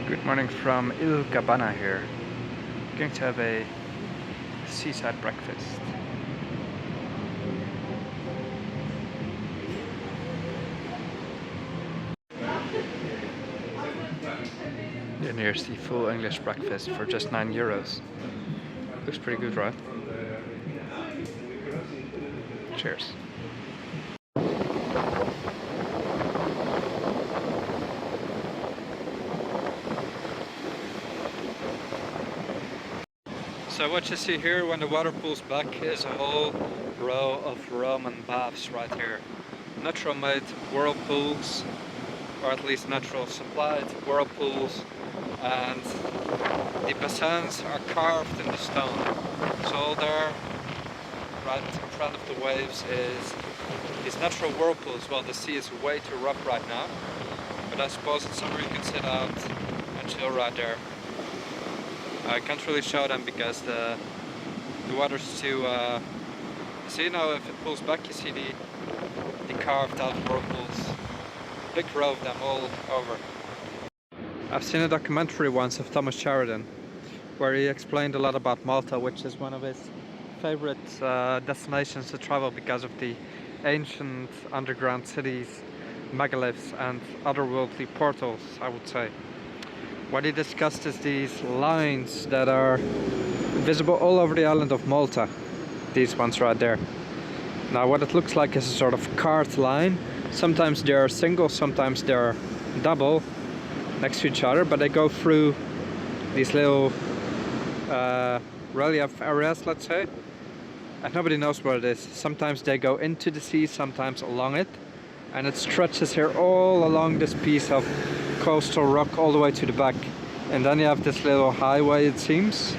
Good morning from Il Cabana here. Going to have a seaside breakfast. And here's the full English breakfast for just €9. Looks pretty good, right? Cheers. So what you see here when the water pulls back is a whole row of Roman baths right here. Natural made whirlpools, or at least natural supplied whirlpools, and the bassins are carved in the stone. So there, right in front of the waves, is these natural whirlpools. Well, the sea is way too rough right now, but I suppose in summer you can sit out and chill right there. I can't really show them because the water's too... so you know, if it pulls back, you see the carved out whirlpools. Big row of them all over. I've seen a documentary once of Thomas Sheridan where he explained a lot about Malta, which is one of his favorite destinations to travel because of the ancient underground cities, megaliths and otherworldly portals, I would say. What he discussed is these lines that are visible all over the island of Malta. These ones right there. Now what it looks like is a sort of cart line. Sometimes they're single, sometimes they're double next to each other, but they go through these little relief areas, let's say, and nobody knows where it is. Sometimes they go into the sea, sometimes along it, and it stretches here all along this piece of coastal rock all the way to the back. And then you have this little highway, it seems,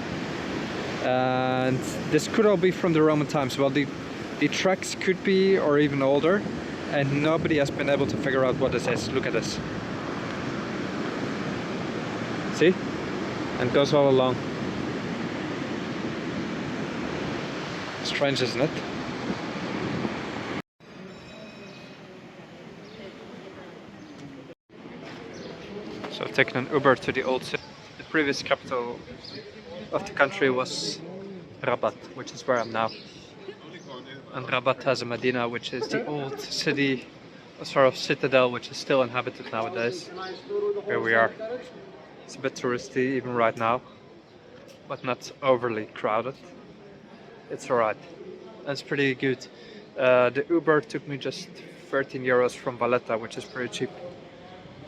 and this could all be from the Roman times. Well, the tracks could be, or even older, and nobody has been able to figure out what this is. Look at this. See? And it goes all along. Strange, isn't it? So I've taken an Uber to the old city. The previous capital of the country was Rabat, which is where I'm now. And Rabat has a Medina, which is the old city, a sort of citadel, which is still inhabited nowadays. Here we are. It's a bit touristy even right now, but not overly crowded. It's alright. And it's pretty good. The Uber took me just €13 from Valletta, which is pretty cheap.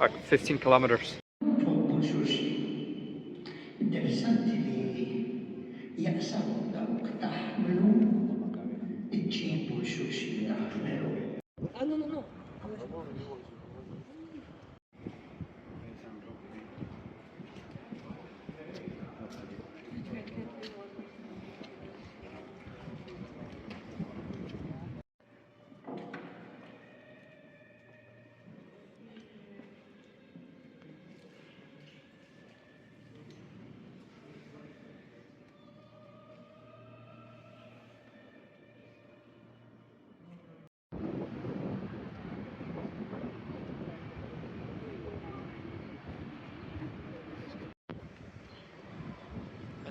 Like 15 kilometers. Troppo sushi. Interessanti li jaqsawhom dawk taħmlu iċ-ċibu sushi li taħmlu.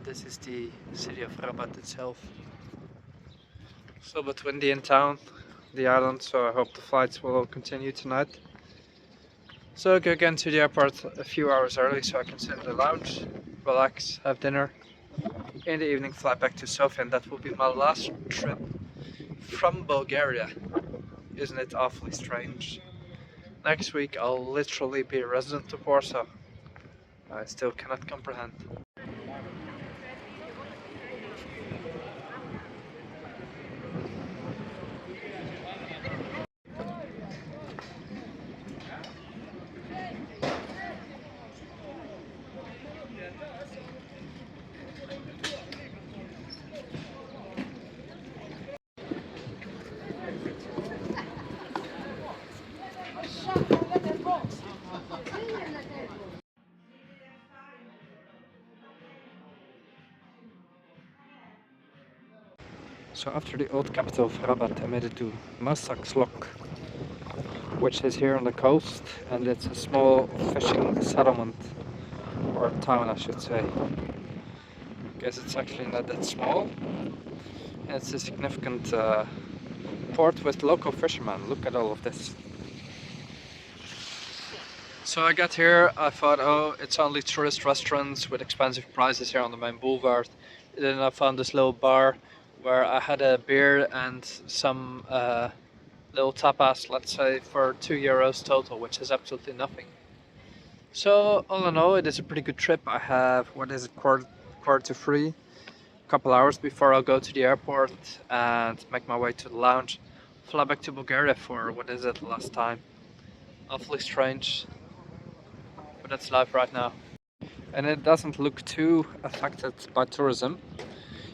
This is the city of Rabat itself. Still a bit windy in town, the island, so I hope the flights will continue tonight. So I'll go again to the airport a few hours early so I can sit in the lounge, relax, have dinner. In the evening fly back to Sofia, and that will be my last trip from Bulgaria. Isn't it awfully strange? Next week I'll literally be a resident of Warsaw. I still cannot comprehend. So after the old capital of Rabat, I made it to Masakslok, which is here on the coast, and it's a small fishing settlement, or town I should say. Guess it's actually not that small. And it's a significant port with local fishermen. Look at all of this. So I got here, I thought, oh, it's only tourist restaurants with expensive prices here on the main boulevard. Then I found this little bar where I had a beer and some little tapas, let's say, for €2 total, which is absolutely nothing. So all in all, it is a pretty good trip. I have, what is it, quarter to 3, a couple hours before I'll go to the airport and make my way to the lounge. Fly back to Bulgaria for, what is it, last time. Awfully strange, but that's life right now. And it doesn't look too affected by tourism,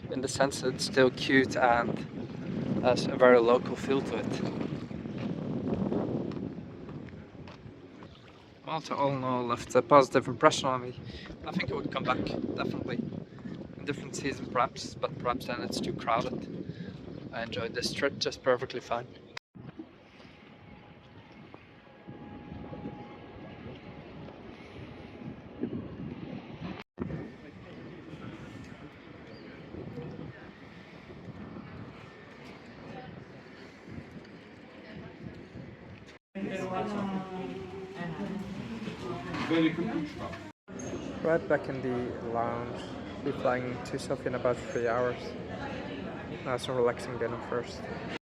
in the sense that it's still cute and has a very local feel to it. Malta all in all left a positive impression on me. I think I would come back, definitely. In different season perhaps, but perhaps then it's too crowded. I enjoyed this trip just perfectly fine. Right back in the lounge. We'll be flying to Sofia in about 3 hours. Now some relaxing dinner first.